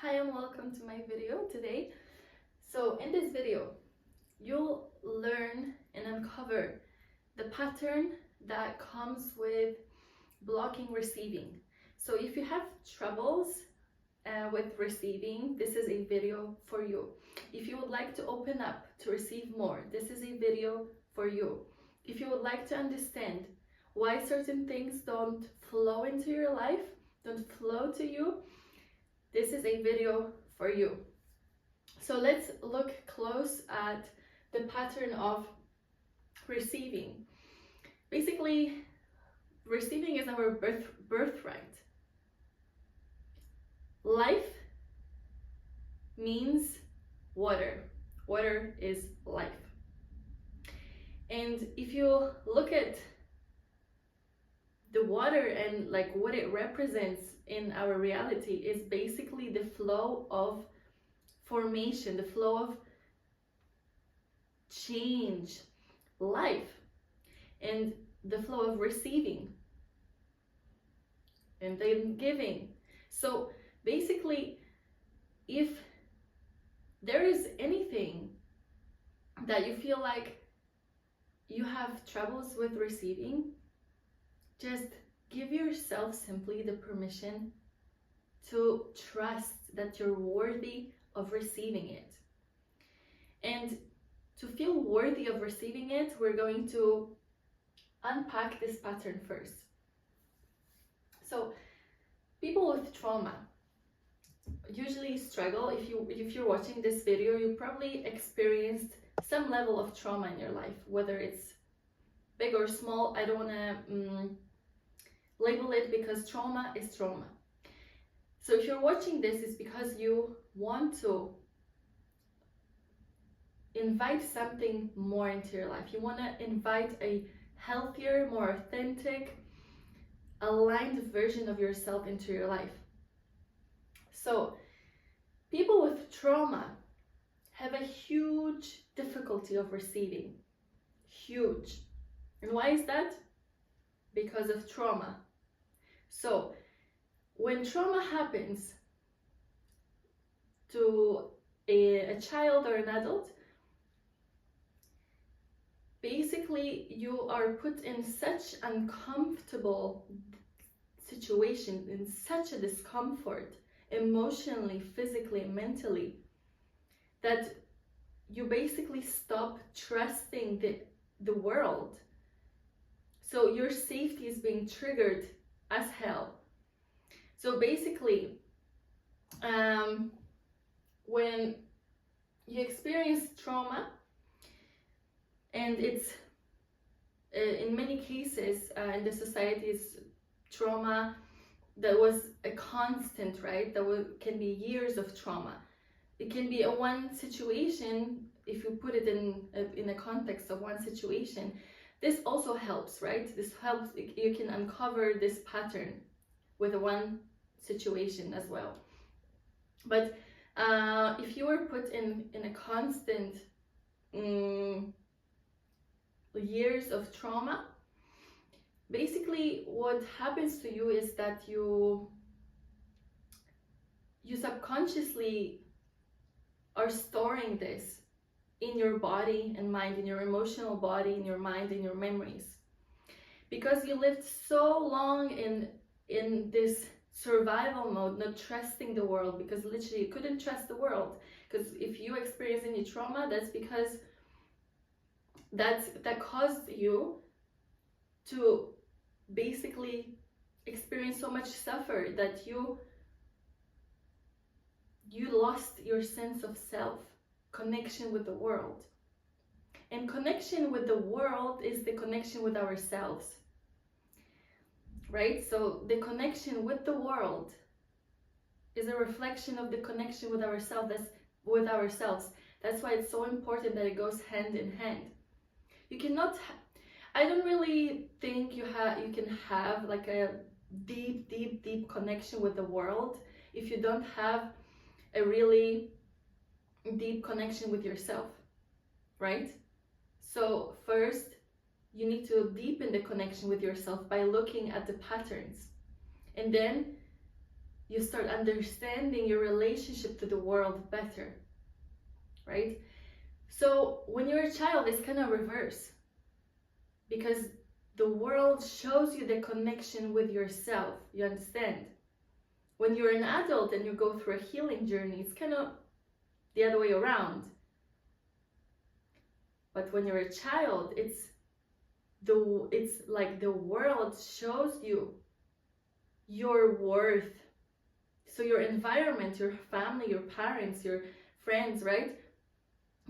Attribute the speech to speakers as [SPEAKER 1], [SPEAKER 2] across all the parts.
[SPEAKER 1] Hi and welcome to my video today. So in this video, you'll learn and uncover the pattern that comes with blocking receiving. So if you have troubles with receiving, this is a video for you. If you would like to open up to receive more, this is a video for you. If you would like to understand why certain things don't flow into your life, don't flow to you, this is a video for you. So let's look close at the pattern of receiving. Basically, receiving is our birthright. Life means water. Water is life. And if you look at the water and like what it represents in our reality, is basically the flow of formation, the flow of change, life, and the flow of receiving and then giving. So basically, if there is anything that you feel like you have troubles with receiving, just give yourself simply the permission to trust that you're worthy of receiving it. And to feel worthy of receiving it, we're going to unpack this pattern first. So people with trauma usually struggle. If you're watching this video, you probably experienced some level of trauma in your life, whether it's big or small. I don't want to label it, because trauma is trauma. So if you're watching this, it's because you want to invite something more into your life. You want to invite a healthier, more authentic, aligned version of yourself into your life. So people with trauma have a huge difficulty of receiving. Huge. And why is that? Because of trauma. So when trauma happens to a child or an adult, basically you are put in such uncomfortable situation, in such a discomfort, emotionally, physically, mentally, that you basically stop trusting the world. So your safety is being triggered as hell. So basically, when you experience trauma, and it's in many cases in the society's trauma that was a constant, right? Can be years of trauma. It can be a one situation. If you put it in a context of one situation, this also helps, right? This helps, you can uncover this pattern with one situation as well. But if you were put in a constant years of trauma, basically what happens to you is that you subconsciously are storing this in your body and mind, in your emotional body, in your mind, in your memories, because you lived so long in this survival mode, not trusting the world, because literally you couldn't trust the world. Because if you experience any trauma, that's because that caused you to basically experience so much suffer that you lost your sense of self, connection with the world. And connection with the world is the connection with ourselves, right? So the connection with the world is a reflection of the connection with ourselves. That's why it's so important that it goes hand in hand. You cannot I don't really think you can have like a deep connection with the world if you don't have a really deep connection with yourself, right? So first, you need to deepen the connection with yourself by looking at the patterns, and then you start understanding your relationship to the world better, right? So when you're a child, it's kind of reverse, because the world shows you the connection with yourself, you understand? When you're an adult and you go through a healing journey, it's kind of the other way around. But when you're a child, it's like the world shows you your worth. So your environment, your family, your parents, your friends, right?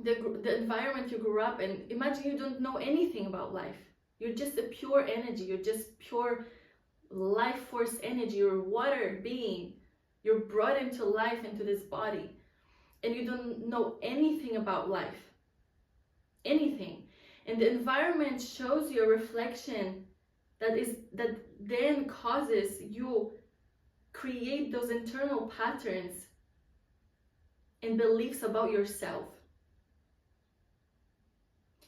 [SPEAKER 1] The environment you grew up in, imagine you don't know anything about life. You're just a pure energy. You're just pure life force energy. You're water being. You're brought into life, into this body. And you don't know anything about life. Anything. And the environment shows you a reflection that then causes you create those internal patterns and beliefs about yourself.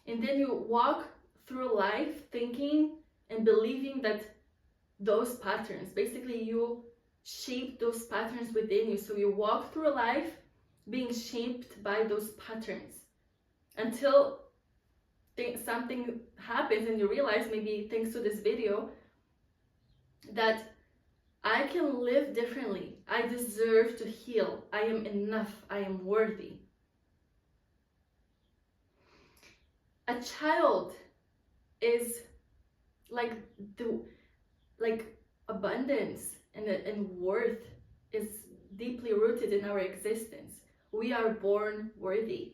[SPEAKER 1] And then you walk through life thinking and believing that those patterns, basically you shape those patterns within you. So you walk through life being shaped by those patterns until something happens and you realize, maybe thanks to this video, that I can live differently. I deserve to heal. I am enough. I am worthy. A child is like abundance and worth is deeply rooted in our existence. We are born worthy.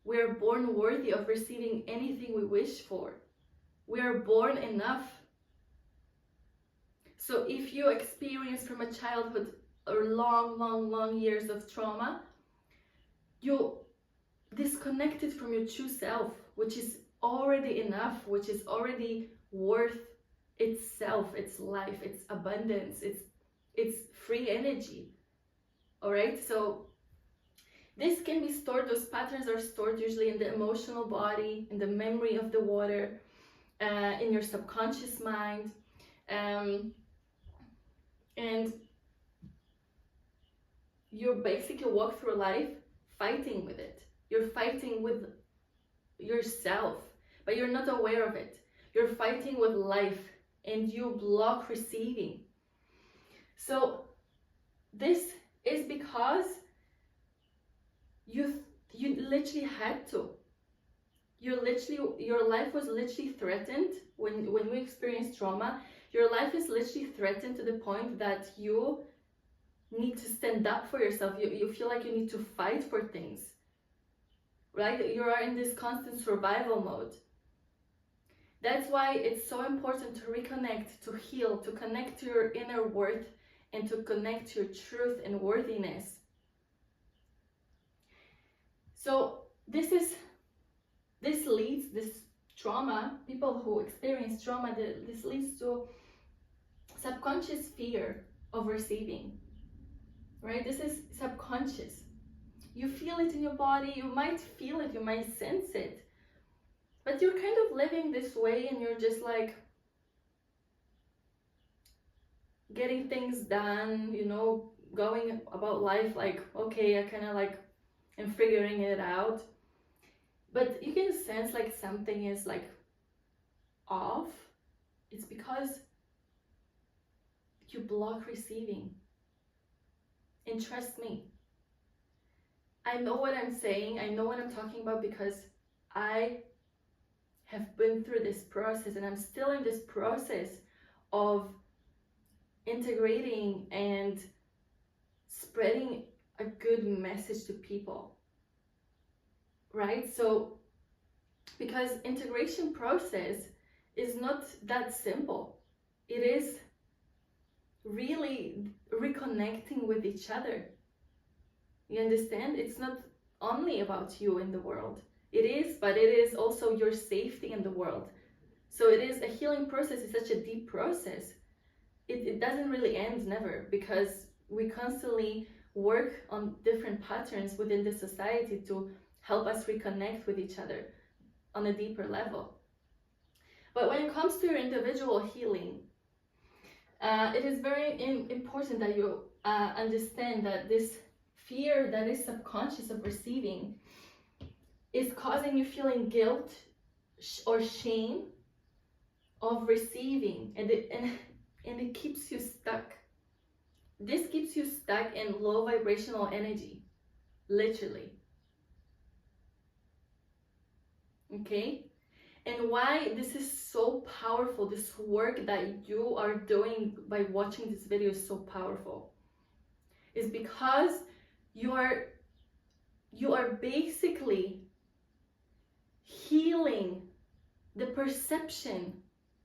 [SPEAKER 1] We are born worthy of receiving anything we wish for. We are born enough. So if you experience from a childhood or long years of trauma, you disconnected from your true self, which is already enough, which is already worth itself, its life, its abundance, its free energy. All right, so this can be stored, those patterns are stored usually in the emotional body, in the memory of the water, in your subconscious mind, and you basically walk through life fighting with it. You're fighting with yourself, but you're not aware of it. You're fighting with life and you block receiving. So this is because you literally had to. Your life was literally threatened when we experience trauma. Your life is literally threatened to the point that you need to stand up for yourself. You feel like you need to fight for things, right? You are in this constant survival mode. That's why it's so important to reconnect, to heal, to connect to your inner worth, and to connect to your truth and worthiness. So this trauma, people who experience trauma, this leads to subconscious fear of receiving, right? This is subconscious. You feel it in your body, you might feel it, you might sense it, but you're kind of living this way and you're just like getting things done, you know, going about life like, okay, I kind of like am figuring it out. But you can sense like something is like off. It's because you block receiving. And trust me, I know what I'm saying, I know what I'm talking about, because I have been through this process and I'm still in this process of integrating and spreading a good message to people, right? So because integration process is not that simple. It is really reconnecting with each other. You understand? It's not only about you in the world. It is, but it is also your safety in the world. So it is a healing process. It's such a deep process. It doesn't really end, never, because we constantly work on different patterns within the society to help us reconnect with each other on a deeper level. But when it comes to your individual healing, it is very important that you understand that this fear that is subconscious of receiving is causing you feeling guilt or shame of receiving, and it keeps you stuck. This keeps you stuck in low vibrational energy, literally. Okay? And why this is so powerful, this work that you are doing by watching this video is so powerful, is because you are basically healing the perception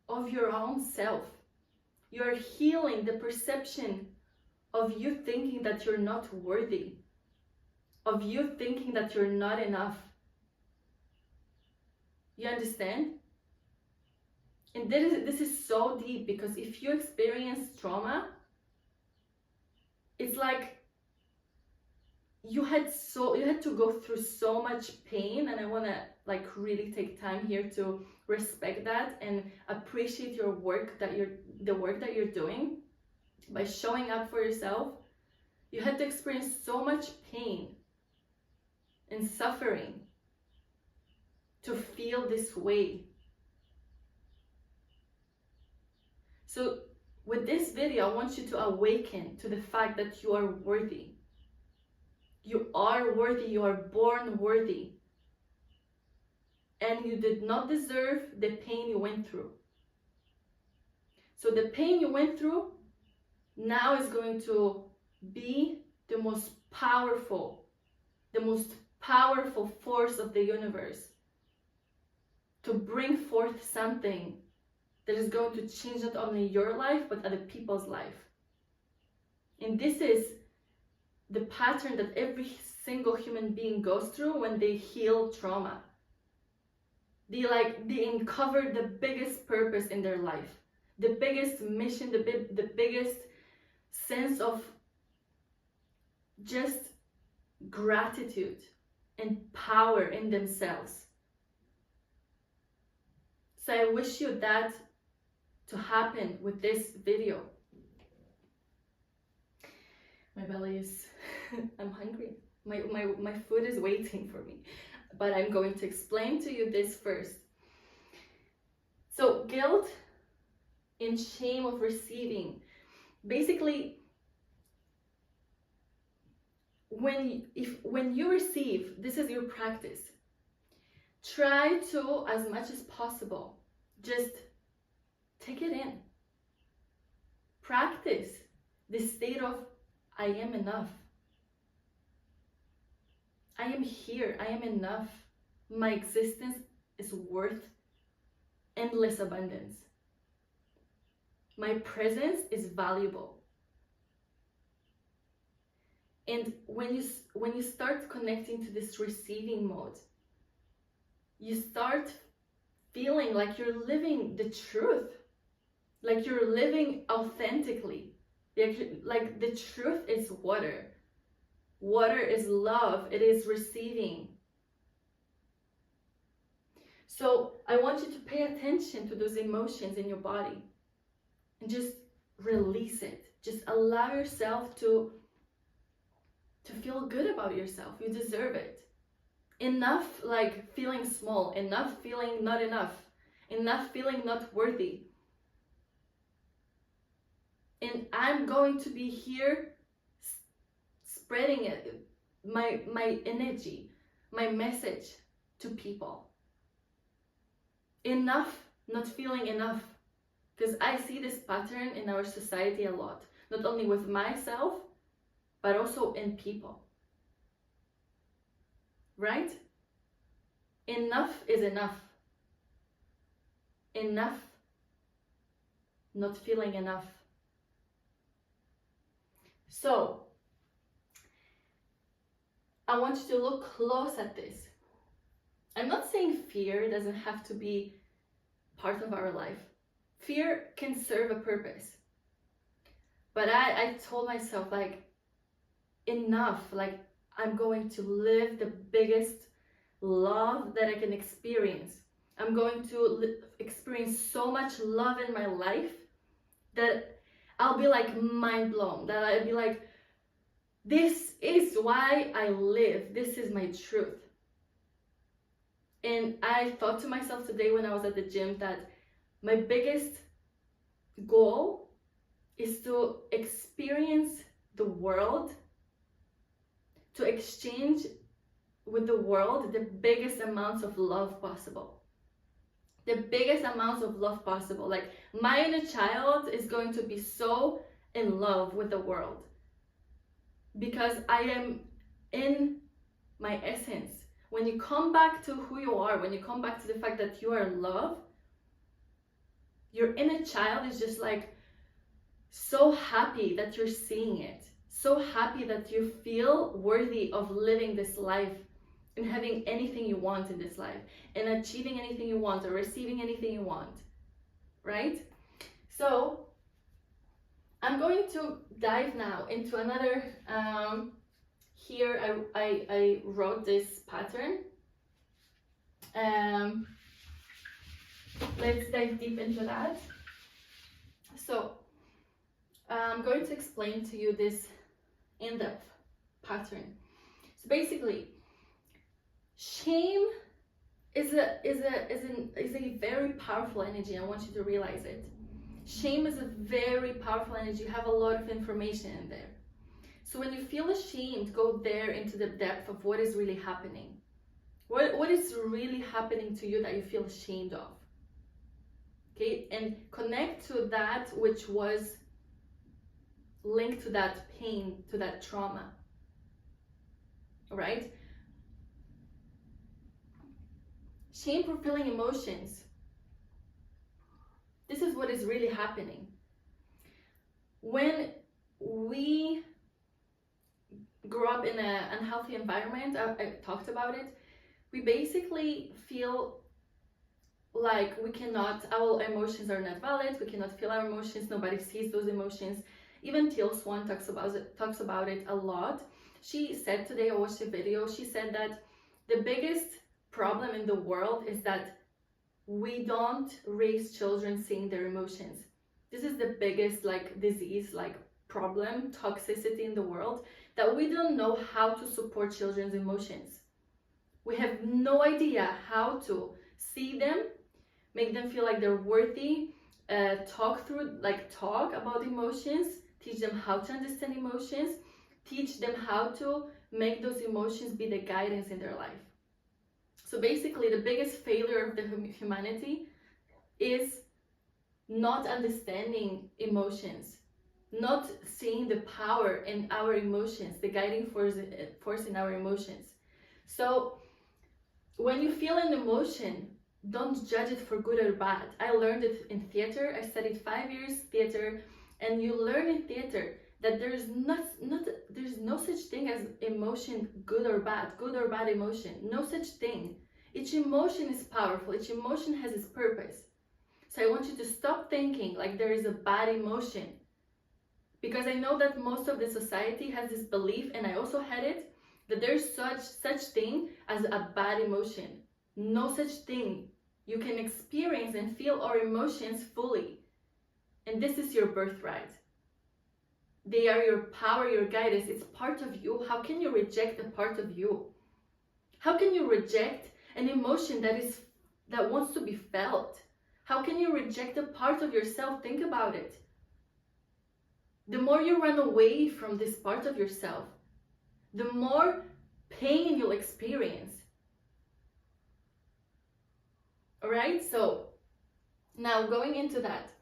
[SPEAKER 1] of your own self. You're healing the perception of you thinking that you're not worthy, of you thinking that you're not enough. You understand? And this is so deep, because if you experience trauma, it's like you had to go through so much pain, and I want to like really take time here to respect that and appreciate your work, the work that you're doing by showing up for yourself. You had to experience so much pain and suffering to feel this way. So with this video, I want you to awaken to the fact that you are worthy. You are worthy, you are born worthy. And you did not deserve the pain you went through. So the pain you went through now is going to be the most powerful force of the universe to bring forth something that is going to change not only your life, but other people's life. And this is the pattern that every single human being goes through when they heal trauma. They uncover the biggest purpose in their life, the biggest mission, the biggest sense of just gratitude and power in themselves. So I wish you that to happen with this video. My belly is, I'm hungry. My food is waiting for me, but I'm going to explain to you this first. So guilt and shame of receiving. Basically, when you receive, this is your practice. Try to, as much as possible, just take it in. Practice the state of I am enough. I am here. I am enough. My existence is worth endless abundance. My presence is valuable. And when you start connecting to this receiving mode, you start feeling like you're living the truth, like you're living authentically. Like the truth is water. Water is love. It is receiving. So I want you to pay attention to those emotions in your body and just release it. Just allow yourself to feel good about yourself. You deserve it. Enough like feeling small, enough feeling not enough, enough feeling not worthy. And I'm going to be here spreading it, my energy, my message to people. Enough not feeling enough. Because I see this pattern in our society a lot. Not only with myself, but also in people. Right? Enough is enough. Enough not feeling enough. So, I want you to look close at this. I'm not saying fear doesn't have to be part of our life. Fear can serve a purpose. But I told myself, like, enough. Like, I'm going to live the biggest love that I can experience. I'm going to experience so much love in my life that I'll be like mind blown. That I'll be like, This is why I live. This is my truth. And I thought to myself today when I was at the gym that my biggest goal is to experience the world, to exchange with the world the biggest amounts of love possible. The biggest amounts of love possible. Like, my inner child is going to be so in love with the world because I am in my essence. When you come back to who you are, when you come back to the fact that you are love, your inner child is just like so happy that you're seeing it, so happy that you feel worthy of living this life and having anything you want in this life and achieving anything you want or receiving anything you want, right? So I'm going to dive now into another, here I wrote this pattern. Let's dive deep into that. So I'm going to explain to you this in-depth pattern. So basically, shame is a very powerful energy. I want you to realize it. Shame is a very powerful energy. You have a lot of information in there. So when you feel ashamed, go there into the depth of what is really happening. What is really happening to you that you feel ashamed of? Okay, and connect to that which was linked to that pain, to that trauma. All right? Shame for feeling emotions. This is what is really happening. When we grow up in an unhealthy environment, I talked about it, we basically feel like we cannot, our emotions are not valid, we cannot feel our emotions, nobody sees those emotions. Even Teal Swan talks about it a lot. She said today, I watched a video, she said that the biggest problem in the world is that we don't raise children seeing their emotions. This is the biggest disease, problem, toxicity in the world, that we don't know how to support children's emotions. We have no idea how to see them, make them feel like they're worthy, talk about emotions, teach them how to understand emotions, teach them how to make those emotions be the guidance in their life. So basically, the biggest failure of the humanity is not understanding emotions, not seeing the power in our emotions, the guiding force in our emotions. So when you feel an emotion, don't judge it for good or bad. I learned it in theater. I studied 5 years theater, and you learn in theater that there's no such thing as emotion good or bad emotion. No such thing. Each emotion is powerful. Each emotion has its purpose. So I want you to stop thinking like there is a bad emotion, because I know that most of the society has this belief, and I also had it, that there's such thing as a bad emotion. No such thing. You can experience and feel our emotions fully, and this is your birthright. They are your power, your guidance. It's part of you. How can you reject a part of you? How can you reject an emotion that wants to be felt? How can you reject a part of yourself? Think about it. The more you run away from this part of yourself, the more pain you'll experience. All right, so now going into that,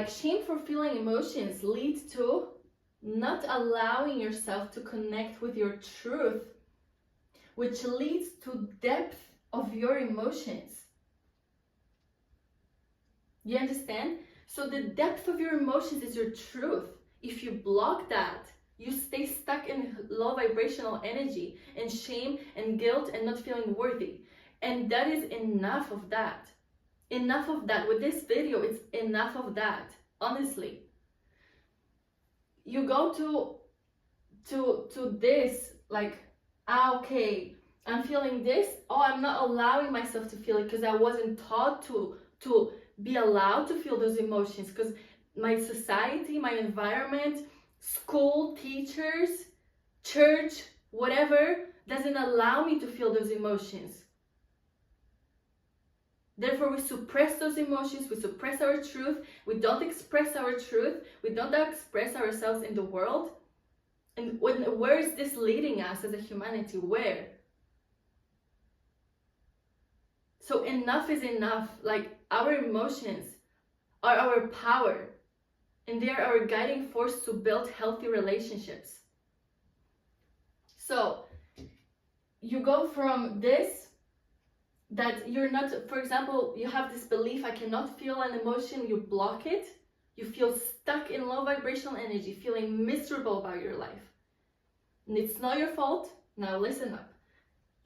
[SPEAKER 1] shame for feeling emotions leads to not allowing yourself to connect with your truth, which leads to depth of your emotions. You understand? So the depth of your emotions is your truth. If you block that, you stay stuck in low vibrational energy and shame and guilt and not feeling worthy. And that is enough of that. Enough of that. With this video, it's enough of that. Honestly. You go to this, okay, I'm feeling this. Oh, I'm not allowing myself to feel it because I wasn't taught to be allowed to feel those emotions, because my society, my environment school, teachers, church, whatever, doesn't allow me to feel those emotions. Therefore, we suppress those emotions, we suppress our truth, we don't express our truth, we don't express ourselves in the world. And where is this leading us as a humanity? Where? So enough is enough. Like, our emotions are our power, and they are our guiding force to build healthy relationships. So you go from this, that you're not, for example, you have this belief, I cannot feel an emotion, you block it, you feel stuck in low vibrational energy, feeling miserable about your life. And it's not your fault. Now listen up.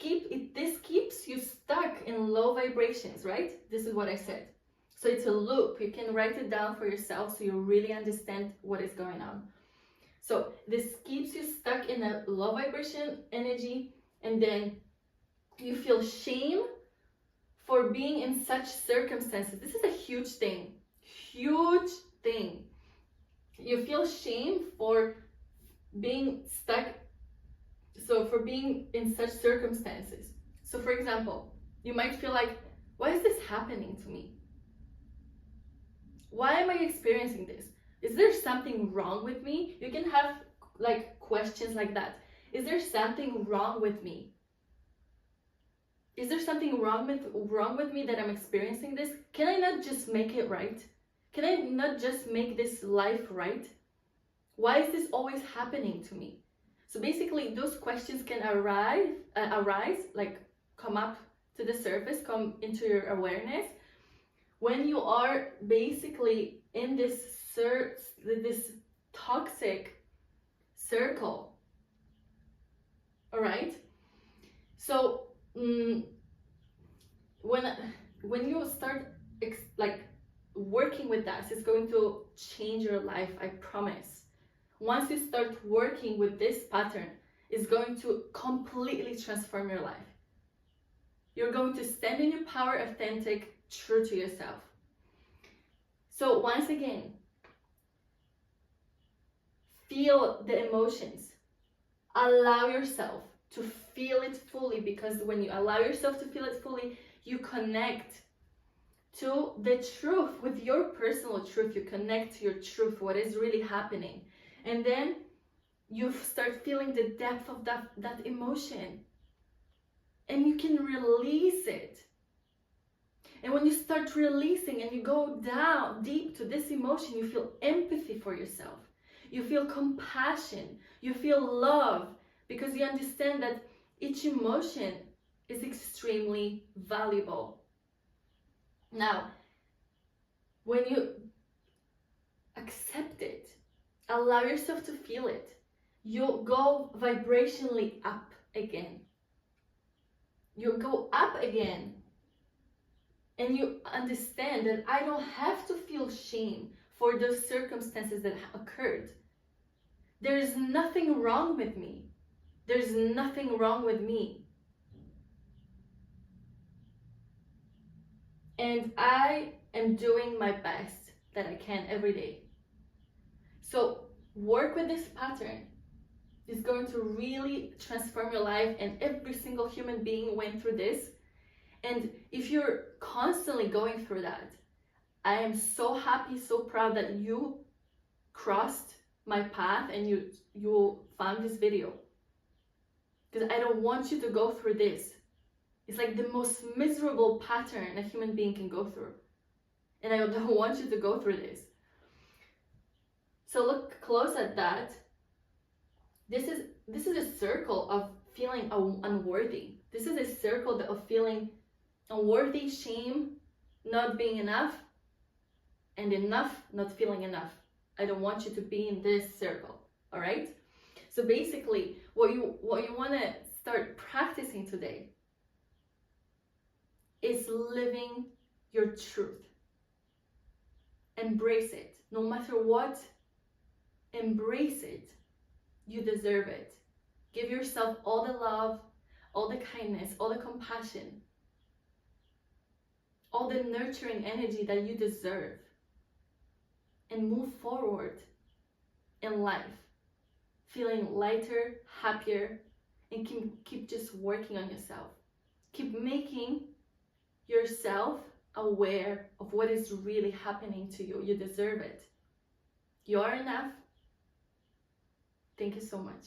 [SPEAKER 1] This keeps you stuck in low vibrations, right? This is what I said. So it's a loop. You can write it down for yourself so you really understand what is going on. So this keeps you stuck in a low vibration energy, and then you feel shame for being in such circumstances. This is a huge thing. Huge thing. You feel shame for being stuck, so for being in such circumstances. So for example, you might feel like, why is this happening to me? Why am I experiencing this? Is there something wrong with me? You can have like questions like that. Is there something wrong with me? Is there something wrong with me that I'm experiencing this? Can I not just make it right? Can I not just make this life right? Why is this always happening to me? So basically, those questions can arise, like come up to the surface, come into your awareness when you are basically in this toxic circle. All right. So when you start like working with that, it's going to change your life, I promise. Once you start working with this pattern, it's going to completely transform your life. You're going to stand in your power, authentic, true to yourself. So once again, feel the emotions. Allow yourself to feel it fully, because when you allow yourself to feel it fully, you connect to the truth, with your personal truth. You connect to your truth, what is really happening. And then you start feeling the depth of that emotion. And you can release it. And when you start releasing and you go down deep to this emotion, you feel empathy for yourself. You feel compassion. You feel love, because you understand that each emotion is extremely valuable. Now, when you accept it, allow yourself to feel it, you go vibrationally up again. You go up again. And you understand that I don't have to feel shame for those circumstances that occurred. There is nothing wrong with me. There's nothing wrong with me. And I am doing my best that I can every day. So work with this pattern. It's going to really transform your life, and every single human being went through this. And if you're constantly going through that, I am so happy, so proud that you crossed my path and you found this video. Because I don't want you to go through this. It's like the most miserable pattern a human being can go through. And I don't want you to go through this. So look close at that. This is a circle of feeling unworthy. This is a circle of feeling unworthy, shame, not being enough, and enough, not feeling enough. I don't want you to be in this circle, all right? So basically, what you want to start practicing today is living your truth. Embrace it. No matter what, embrace it. You deserve it. Give yourself all the love, all the kindness, all the compassion, all the nurturing energy that you deserve, and move forward in life. feeling lighter, happier, and keep just working on yourself. Keep making yourself aware of what is really happening to you. You deserve it. You are enough. Thank you so much.